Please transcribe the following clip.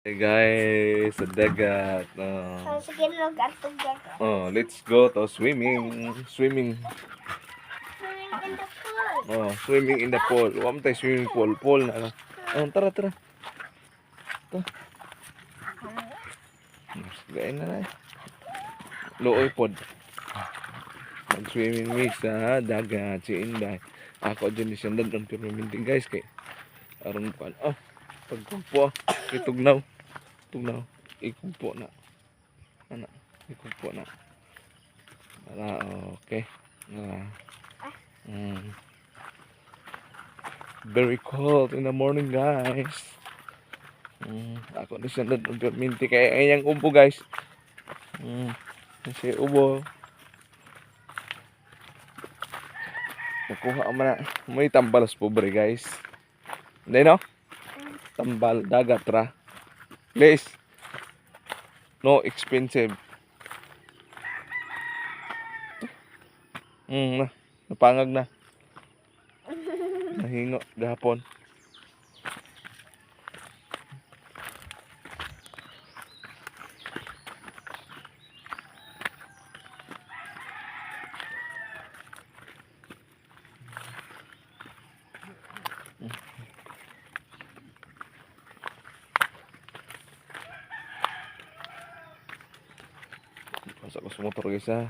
Hey guys, sa dagat. Sige, mag-atog dagat. Let's go to swimming. Swimming. Swimming in the pool. Swimming in the pool. Huwag mo tayo swimming pool. Pool na. Tara. Ito. Gaya na na. Looy pod. Mag-swimming mix sa dagat. Si Inday. Ako dyan ni Sandad ang permanenting guys. Kay aron pa. Pagkumpo. Itugnaw. Ikumpo na. Ikumpo na. Okay. Very cold in the morning guys. Ako na siya nag-minti kaya ayang umpo guys. Kasi ubo. Nakuha mo na. May tambalas pobre guys. Hindi no? Tambal dagat ra. Please. No expensive. Napangag na. Nahingo gahapon. Pasok ko sa motor guys ha.